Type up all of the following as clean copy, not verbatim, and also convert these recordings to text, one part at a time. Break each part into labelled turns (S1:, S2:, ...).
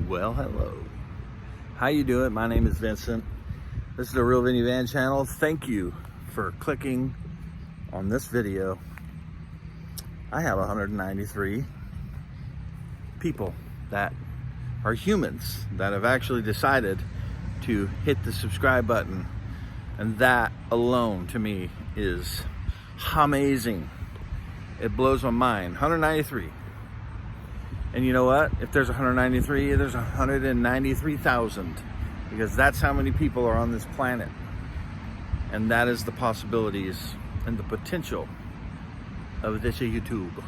S1: Well, hello. How you doing? My name is Vincent. This is the Real Vinny Van channel. Thank you for clicking on this video. I have 193 people that are humans that have actually decided to hit the subscribe button. And that alone to me is amazing. It blows my mind. 193. And you know what? If there's 193, there's 193,000, because that's how many people are on this planet. And that is the possibilities and the potential of this YouTube.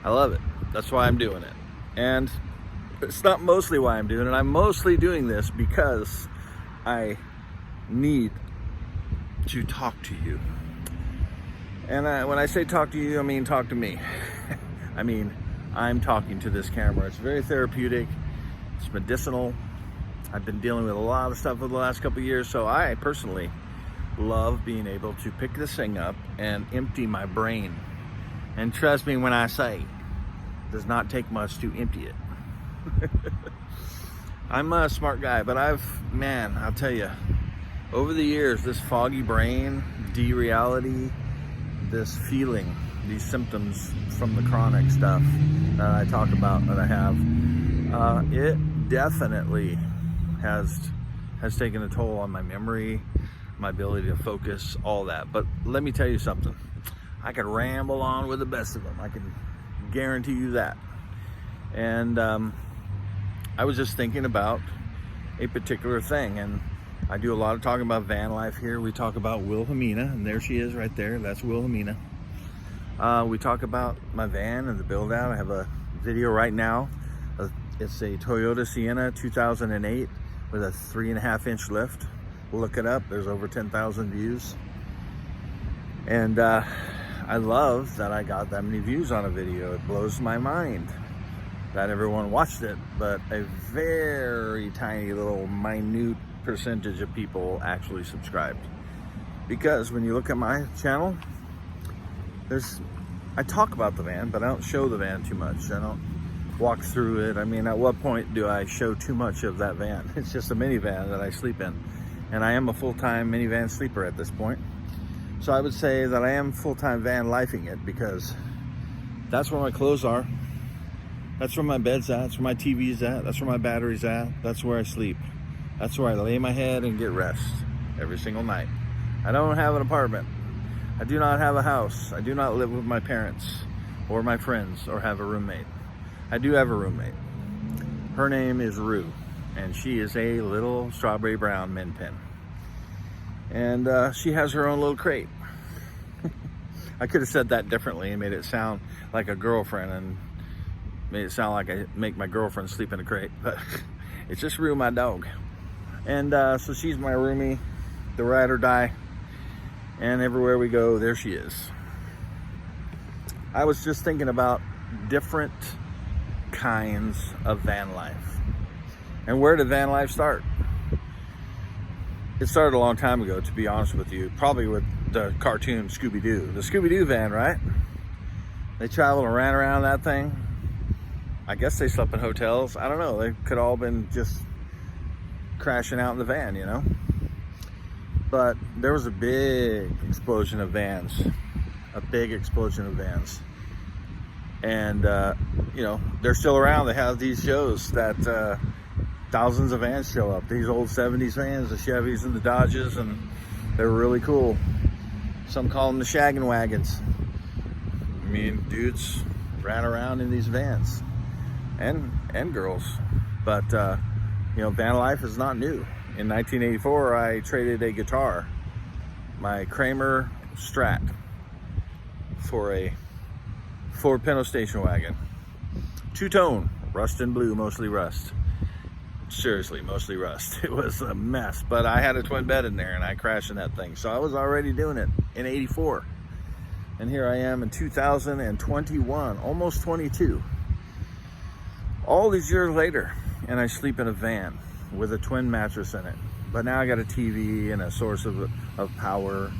S1: I love it. That's why I'm doing it. And it's not mostly why I'm doing it. I'm mostly doing this because I need to talk to you. And when I say talk to you, I mean talk to me. I mean, I'm talking to this camera. It's very therapeutic. It's medicinal. I've been dealing with a lot of stuff over the last couple of years, so I personally love being able to pick this thing up and empty my brain. And trust me when I say, it does not take much to empty it. I'm a smart guy, but I'll tell you, over the years, this foggy brain, de-reality, this feeling, these symptoms from the chronic stuff that I talk about, that I have, it definitely has taken a toll on my memory, my ability to focus, all that. But let me tell you something. I could ramble on with the best of them. I can guarantee you that. And I was just thinking about a particular thing, and I do a lot of talking about van life here. We talk about Wilhelmina, and there she is right there. That's Wilhelmina. We talk about my van and the build out. I have a video right now. It's a Toyota Sienna 2008 with a 3.5-inch lift. Look it up. There's over 10,000 views. And I love that I got that many views on a video. It blows my mind that everyone watched it, but a very tiny little minute percentage of people actually subscribed. Because when you look at my channel, I talk about the van, but I don't show the van too much. I don't walk through it. I mean, at what point do I show too much of that van? It's just a minivan that I sleep in. And I am a full-time minivan sleeper at this point. So I would say that I am full-time van lifing it, because that's where my clothes are. That's where my bed's at. That's where my TV's at. That's where my battery's at. That's where I sleep. That's where I lay my head and get rest every single night. I don't have an apartment. I do not have a house. I do not live with my parents or my friends or have a roommate. I do have a roommate. Her name is Rue, and she is a little strawberry brown min pin. And she has her own little crate. I could have said that differently and made it sound like a girlfriend, and made it sound like I make my girlfriend sleep in a crate, but it's just Rue, my dog. And so she's my roomie, the ride or die. And everywhere we go, there she is. I was just thinking about different kinds of van life. And where did van life start? It started a long time ago, to be honest with you. Probably with the cartoon Scooby-Doo. The Scooby-Doo van, right? They traveled and ran around that thing. I guess they slept in hotels. I don't know. They could all been just crashing out in the van, you know? But there was a big explosion of vans. A big explosion of vans. And, you know, they're still around. They have these shows that thousands of vans show up. These old 70s vans, the Chevys and the Dodges, and they're really cool. Some call them the shaggin' wagons. I mean, dudes ran around in these vans. And girls. But, you know, van life is not new. In 1984, I traded a guitar, my Kramer Strat, for a Ford Pinto station wagon. Two-tone, rust and blue, mostly rust. Seriously, mostly rust. It was a mess, but I had a twin bed in there and I crashed in that thing. So I was already doing it in 84. And here I am in 2021, almost 22. All these years later, and I sleep in a van with a twin mattress in it. But now I got a TV and a source of power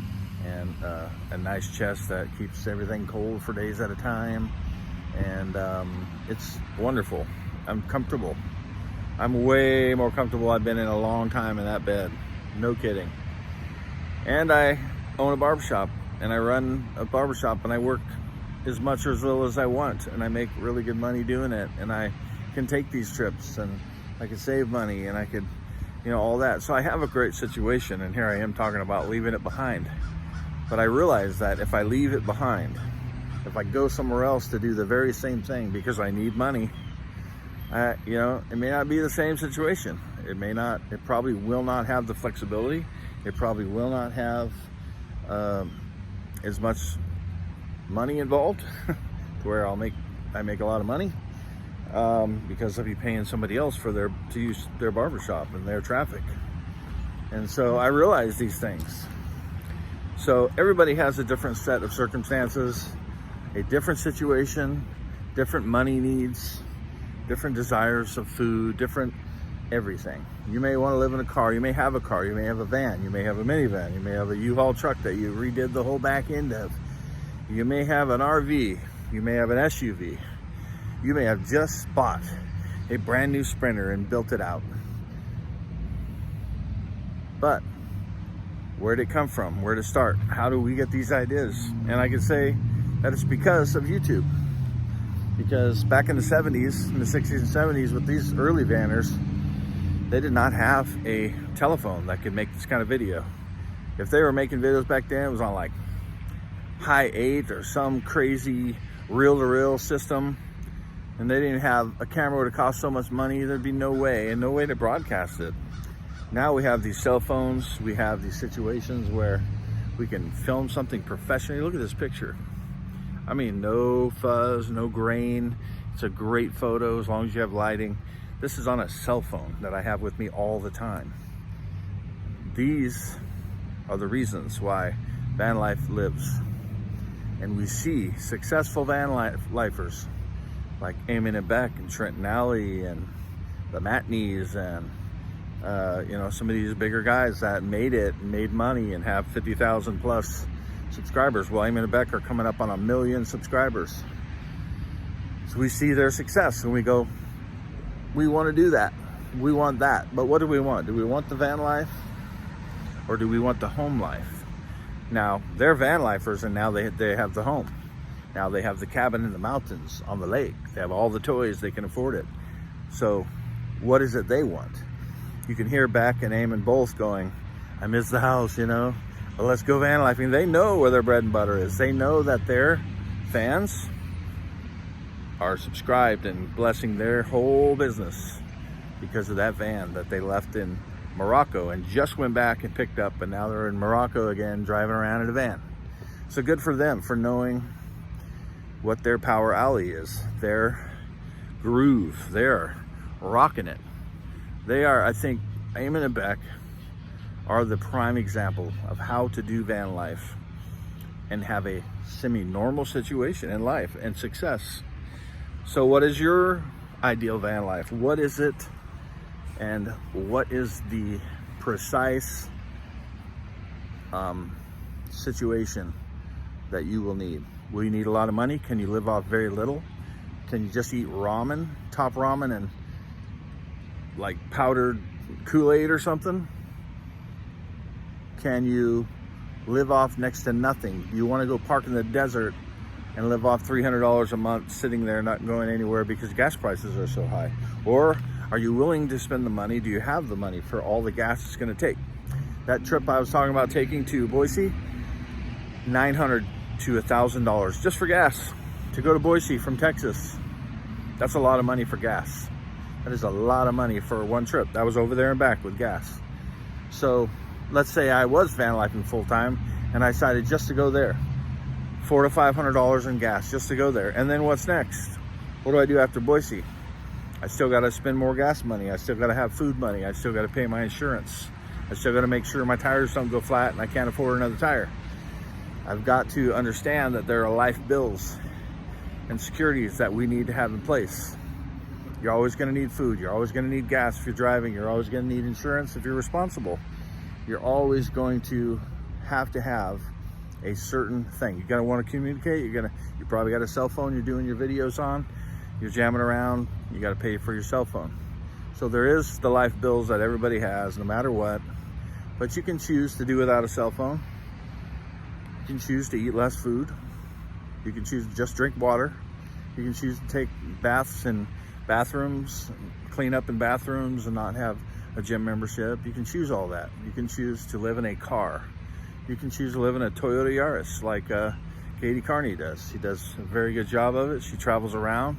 S1: and a nice chest that keeps everything cold for days at a time. And it's wonderful. I'm comfortable. I'm way more comfortable. I've been in a long time in that bed. No kidding. And I own a barbershop, and I run a barbershop, and I work as much or as little as I want, and I make really good money doing it, and I can take these trips, and I can save money, and I could, you know, all that. So I have a great situation, and here I am talking about leaving it behind. But I realize that if I leave it behind, if I go somewhere else to do the very same thing because I need money, you know, it may not be the same situation. It probably will not have the flexibility. It probably will not have as much money involved to where I make a lot of money because I'll be paying somebody else to use their barbershop and their traffic. And so I realize these things. So everybody has a different set of circumstances, a different situation, different money needs, different desires of food, different everything. You may want to live in a car, you may have a car, you may have a van, you may have a minivan, you may have a U-Haul truck that you redid the whole back end of. You may have an RV, you may have an SUV. You may have just bought a brand new Sprinter and built it out. But where did it come from? Where to start? How do we get these ideas? And I can say that it's because of YouTube. Because back in the 70s, in the 60s and 70s, with these early vanners, they did not have a telephone that could make this kind of video. If they were making videos back then, it was on like Hi8 or some crazy reel-to-reel system, and they didn't have a camera would have cost so much money, there'd be no way, and no way to broadcast it. Now we have these cell phones, we have these situations where we can film something professionally. Look at this picture. I mean, no fuzz, no grain. It's a great photo as long as you have lighting. This is on a cell phone that I have with me all the time. These are the reasons why van life lives. And we see successful van lifers like Eamon and Beck and Trenton Alley and the Matneys and you know, some of these bigger guys that made it and made money and have 50,000 plus subscribers. Well, Eamon and Beck are coming up on 1 million subscribers. So we see their success and we go, we want to do that. We want that. But what do we want? Do we want the van life or do we want the home life? Now, they're van lifers and now they have the home. Now they have the cabin in the mountains on the lake. They have all the toys, they can afford it. So what is it they want? You can hear Beck and Eamon both going, I miss the house, you know, but let's go van lifing. They know where their bread and butter is. They know that their fans are subscribed and blessing their whole business because of that van that they left in Morocco and just went back and picked up, and now they're in Morocco again driving around in a van. So good for them for knowing what their power alley is, their groove. They're rocking it. They are, I think, Eamon and Beck are the prime example of how to do van life and have a semi-normal situation in life and success. So what is your ideal van life? What is it? And what is the precise situation that you will need? Will you need a lot of money? Can you live off very little? Can you just eat ramen, top ramen, and like powdered Kool-Aid or something? Can you live off next to nothing? Do you want to go park in the desert and live off $300 a month sitting there not going anywhere because gas prices are so high? Or are you willing to spend the money? Do you have the money for all the gas it's going to take? That trip I was talking about taking to Boise, $900 to $1,000 just for gas to go to Boise from Texas. That's a lot of money for gas. That is a lot of money for one trip. That was over there and back with gas. So let's say I was van lifing full time and I decided just to go there. $400 to $500 in gas just to go there. And then what's next? What do I do after Boise? I still got to spend more gas money. I still got to have food money. I still got to pay my insurance. I still got to make sure my tires don't go flat and I can't afford another tire. I've got to understand that there are life bills and securities that we need to have in place. You're always going to need food. You're always going to need gas if you're driving. You're always going to need insurance if you're responsible. You're always going to have a certain thing. You're going to want to communicate. You probably got a cell phone you're doing your videos on. You're jamming around. You got to pay for your cell phone. So there is the life bills that everybody has, no matter what. But you can choose to do without a cell phone. You can choose to eat less food. You can choose to just drink water. You can choose to take baths in bathrooms, clean up in bathrooms and not have a gym membership. You can choose all that. You can choose to live in a car. You can choose to live in a Toyota Yaris like Katie Carney does. She does a very good job of it. She travels around.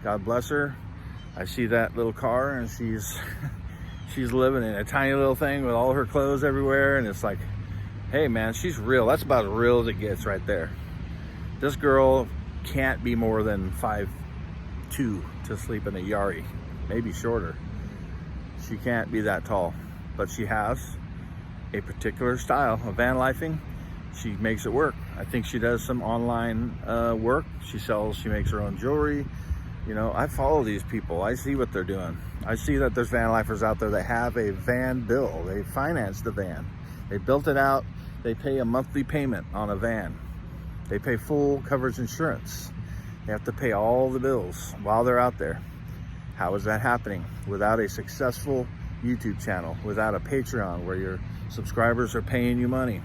S1: God bless her. I see that little car and she's living in a tiny little thing with all her clothes everywhere, and it's like, hey man, she's real. That's about as real as it gets right there. This girl can't be more than 5'2" to sleep in a Yari, maybe shorter. She can't be that tall, but she has a particular style of van lifing. She makes it work. I think she does some online work. She makes her own jewelry. You know, I follow these people. I see what they're doing. I see that there's van lifers out there that have a van bill. They finance the van. They built it out. They pay a monthly payment on a van. They pay full coverage insurance. They have to pay all the bills while they're out there. How is that happening? Without a successful YouTube channel, without a Patreon where your subscribers are paying you money.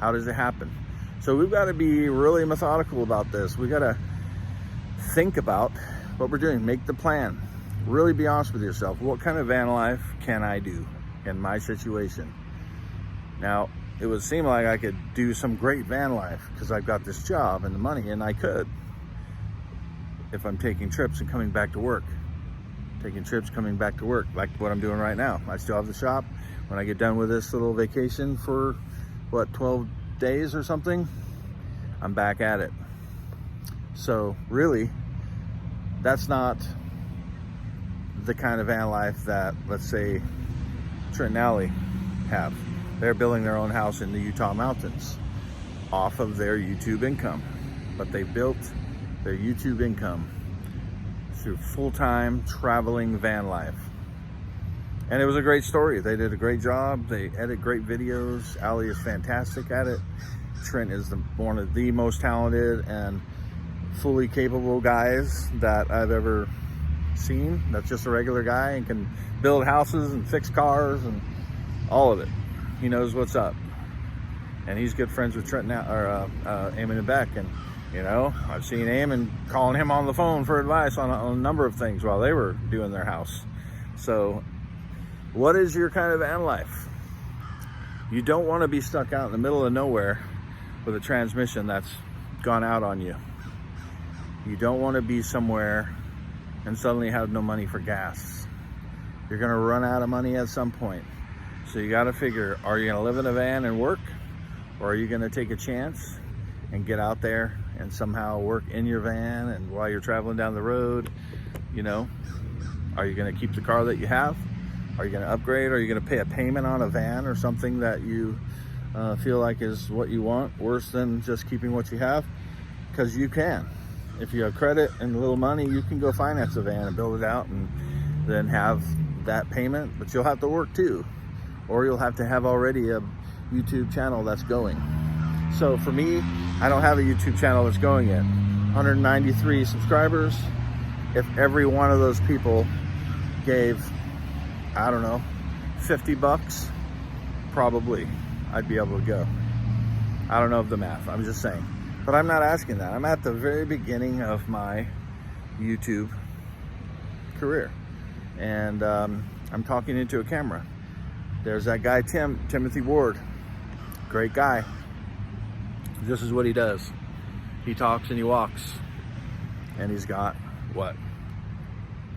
S1: How does it happen? So we've got to be really methodical about this. We got to think about what we're doing, make the plan. Really be honest with yourself. What kind of van life can I do in my situation? Now, it would seem like I could do some great van life because I've got this job and the money, and I could if I'm taking trips and coming back to work. Taking trips, coming back to work, like what I'm doing right now. I still have the shop. When I get done with this little vacation for, 12 days or something, I'm back at it. So really, that's not the kind of van life that, let's say, Trent and Allie have. They're building their own house in the Utah mountains off of their YouTube income. But they built their YouTube income through full-time traveling van life. And it was a great story. They did a great job. They edit great videos. Allie is fantastic at it. Trent is one of the most talented and fully capable guys that I've ever seen. That's just a regular guy and can build houses and fix cars and all of it. He knows what's up. And he's good friends with Trent now, or Eamon and Beck. And you know, I've seen Eamon calling him on the phone for advice on a number of things while they were doing their house. So what is your kind of van life? You don't want to be stuck out in the middle of nowhere with a transmission that's gone out on you. You don't want to be somewhere and suddenly have no money for gas. You're going to run out of money at some point. So you got to figure, are you going to live in a van and work? Or are you going to take a chance and get out there and somehow work in your van, and while you're traveling down the road, you know, are you going to keep the car that you have? Are you going to upgrade? Are you going to pay a payment on a van or something that you feel like is what you want, worse than just keeping what you have? Because you can. If you have credit and a little money, you can go finance a van and build it out and then have that payment, but you'll have to work too. Or you'll have to have already a YouTube channel that's going. So for me, I don't have a YouTube channel that's going yet. 193 subscribers. If every one of those people gave, I don't know, $50, probably I'd be able to go. I don't know of the math, I'm just saying. But I'm not asking that. I'm at the very beginning of my YouTube career. And I'm talking into a camera. There's that guy, Timothy Ward. Great guy. This is what he does. He talks and he walks. And he's got, what,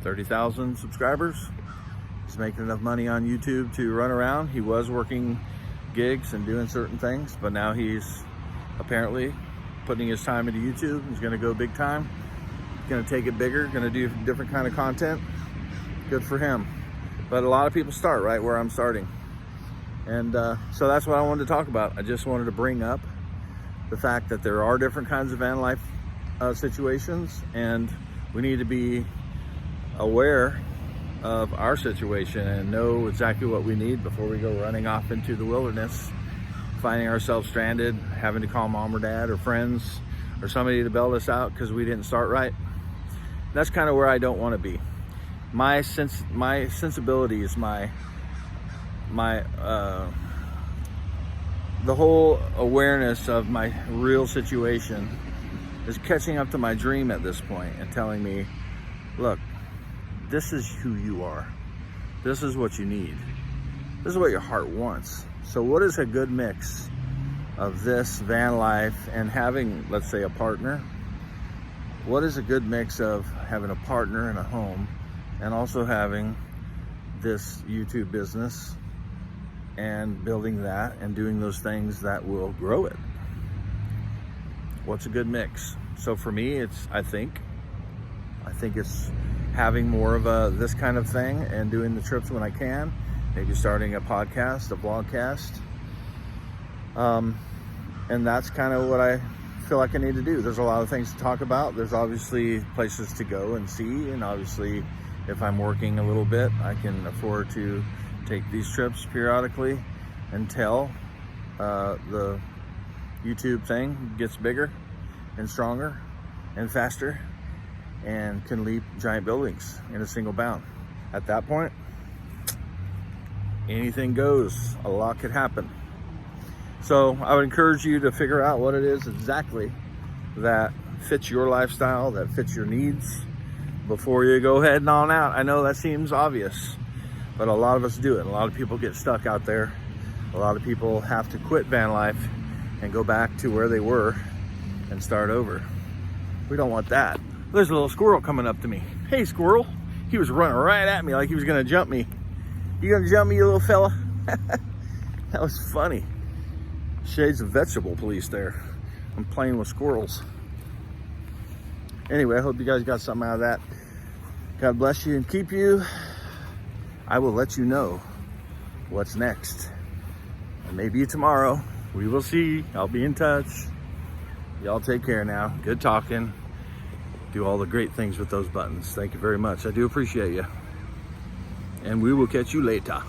S1: 30,000 subscribers? He's making enough money on YouTube to run around. He was working gigs and doing certain things, but now he's apparently putting his time into YouTube. He's gonna go big time. He's gonna take it bigger, gonna do different kind of content. Good for him. But a lot of people start right where I'm starting. And so that's what I wanted to talk about. I just wanted to bring up the fact that there are different kinds of van life situations, and we need to be aware of our situation and know exactly what we need before we go running off into the wilderness, finding ourselves stranded, having to call mom or dad or friends or somebody to bail us out because we didn't start right. That's kind of where I don't want to be. my sensibilities, my the whole awareness of my real situation is catching up to my dream at this point and telling me, look, this is who you are. This is what you need. This is what your heart wants. So what is a good mix of this van life and having, let's say, a partner? What is a good mix of having a partner and a home and also having this YouTube business and building that and doing those things that will grow it? What's a good mix? So for me, I think it's having more of this kind of thing and doing the trips when I can, maybe starting a podcast, a vlogcast. And that's kind of what I feel like I need to do. There's a lot of things to talk about. There's obviously places to go and see, and obviously if I'm working a little bit, I can afford to take these trips periodically until the YouTube thing gets bigger and stronger and faster and can leap giant buildings in a single bound. At that point, anything goes. A lot could happen. So I would encourage you to figure out what it is exactly that fits your lifestyle, that fits your needs before you go heading on out. I know that seems obvious, but a lot of us do it. A lot of people get stuck out there. A lot of people have to quit van life and go back to where they were and start over. We don't want that. There's a little squirrel coming up to me. Hey, squirrel. He was running right at me like he was gonna jump me. You gonna jump me, you little fella? That was funny. Shades of vegetable police there. I'm playing with squirrels. Anyway, I hope you guys got something out of that. God bless you and keep you. I will let you know what's next. And maybe tomorrow. We will see. I'll be in touch. Y'all take care now. Good talking. Do all the great things with those buttons. Thank you very much. I do appreciate you. And we will catch you later.